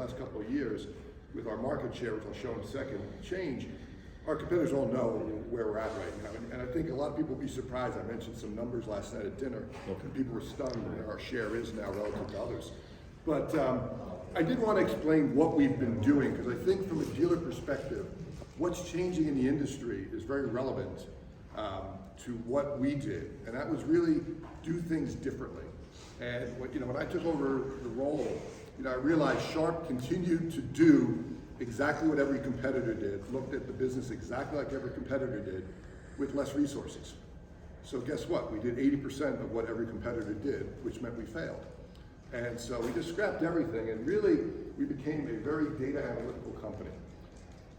last couple of years with our market share, which I'll show in a second, change, our competitors all know where we're at right now. And I think a lot of people will be surprised. I mentioned some numbers last night at dinner. Okay. People were stunned where our share is now relative to others. But I did want to explain what we've been doing, because I think from a dealer perspective, what's changing in the industry is very relevant to what we did. And that was really do things differently. And when I took over the role, I realized Sharp continued to do exactly what every competitor did, looked at the business exactly like every competitor did, with less resources. So guess what? We did 80% of what every competitor did, which meant we failed. And so we just scrapped everything, and really we became a very data analytical company.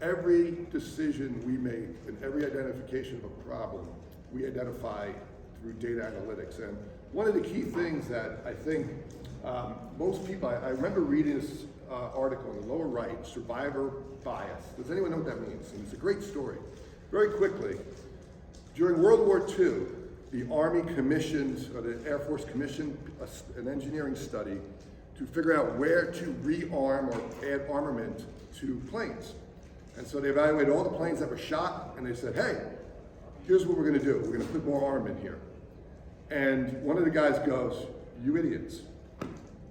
Every decision we make and every identification of a problem, we identify through data analytics. And one of the key things that I think most people, I remember reading this article in the lower right, survivor bias. Does anyone know what that means? And it's a great story. Very quickly, during World War II, the Army commissioned, or the Air Force commissioned an engineering study to figure out where to rearm or add armament to planes. And so they evaluated all the planes that were shot, and they said, hey, here's what we're gonna do. We're gonna put more armament here. And one of the guys goes, you idiots.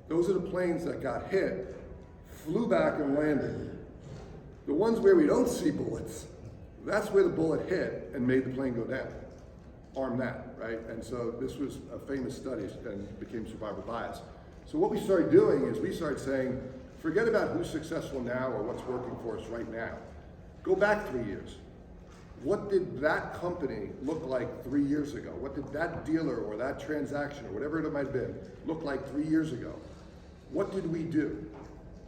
Those are the planes that got hit, flew back and landed. The ones where we don't see bullets, that's where the bullet hit and made the plane go down. Arm that, right? And so this was a famous study and became survivor bias. So what we started doing is we started saying, forget about who's successful now or what's working for us right now. Go back 3 years. What did that company look like 3 years ago? What did that dealer or that transaction or whatever it might have been look like 3 years ago? What did we do?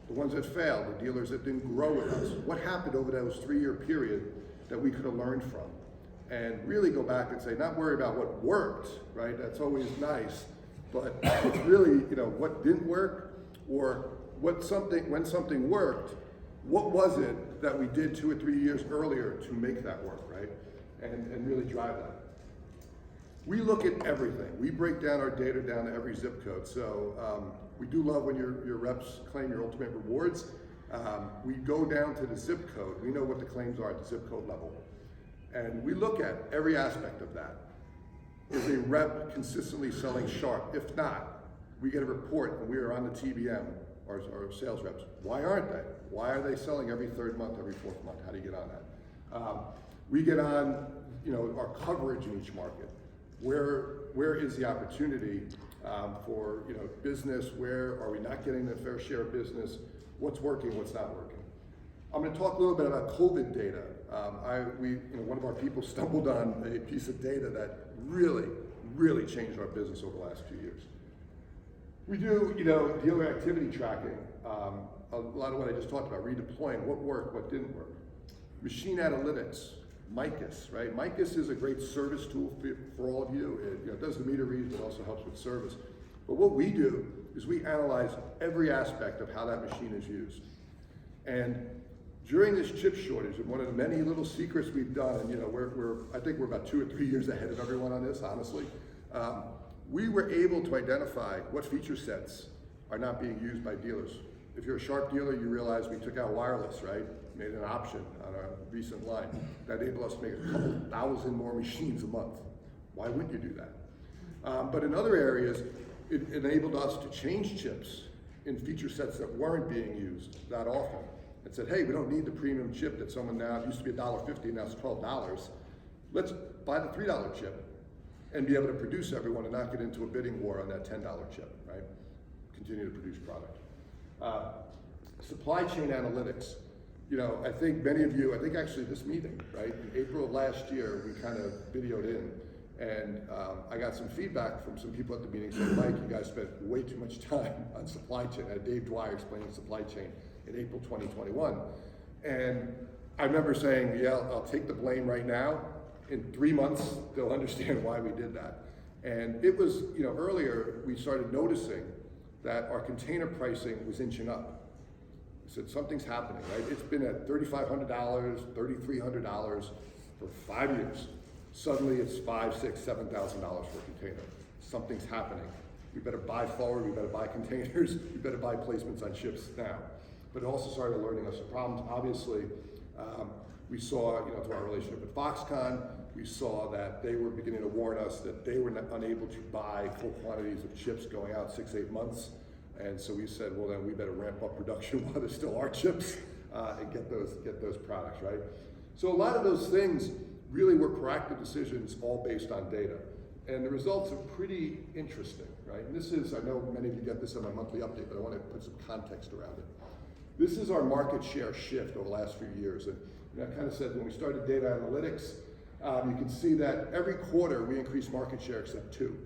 The ones that failed, the dealers that didn't grow with us. What happened over those 3-year period that we could have learned from? And really go back and say, not worry about what worked, right? That's always nice, but it's really, what didn't work, or when something worked, what was it that we did 2 or 3 years earlier to make that work, right? And really drive that. We look at everything. We break down our data down to every zip code. So we do love when your reps claim your ultimate rewards. We go down to the zip code. We know what the claims are at the zip code level. And we look at every aspect of that. Is a rep consistently selling Sharp? If not, we get a report and we are on the TBM, our sales reps. Why aren't they? Why are they selling every 3rd month, every 4th month? How do you get on that? We get on, our coverage in each market. Where is the opportunity for business? Where are we not getting the fair share of business? What's working? What's not working? I'm going to talk a little bit about COVID data. One of our people stumbled on a piece of data that really changed our business over the last few years. We do, dealer activity tracking. A lot of what I just talked about, redeploying, what worked, what didn't work. Machine analytics, MICAS, right? MICAS is a great service tool for all of you. It does the meter reads, but also helps with service. But what we do is we analyze every aspect of how that machine is used. And during this chip shortage, and one of the many little secrets we've done, and I think we're about 2 or 3 years ahead of everyone on this, honestly. We were able to identify what feature sets are not being used by dealers. If you're a Sharp dealer, you realize we took out wireless, right? Made an option on our recent line. That enabled us to make a couple thousand more machines a month. Why wouldn't you do that? But in other areas, it enabled us to change chips in feature sets that weren't being used that often. It said, hey, we don't need the premium chip that someone now, it used to be $1.50, now it's $12. Let's buy the $3 chip and be able to produce everyone and not get into a bidding war on that $10 chip, right? Continue to produce product. Supply chain analytics. I think many of you, I think actually this meeting, right? In April of last year, we kind of videoed in, and I got some feedback from some people at the meeting saying, Mike, you guys spent way too much time on supply chain. I had Dave Dwyer explaining supply chain in April 2021. And I remember saying, yeah, I'll take the blame right now. In 3 months, they'll understand why we did that. And it was, earlier we started noticing that our container pricing was inching up. I said, something's happening, right? It's been at $3,500, $3,300 for 5 years. Suddenly it's $5,000, $6,000, $7,000 for a container. Something's happening. We better buy forward, we better buy containers, we better buy placements on ships now. but it also started alerting us of problems. Obviously, we saw, through our relationship with Foxconn, we saw that they were beginning to warn us that they were unable to buy full quantities of chips going out 6-8 months. And so we said, well, then we better ramp up production while there still are chips and get those products, right? So a lot of those things really were proactive decisions all based on data. And the results are pretty interesting, right? And this is, I know many of you get this in my monthly update, but I want to put some context around it. This is our market share shift over the last few years. And I kind of said when we started data analytics, you can see that every quarter we increased market share except 2.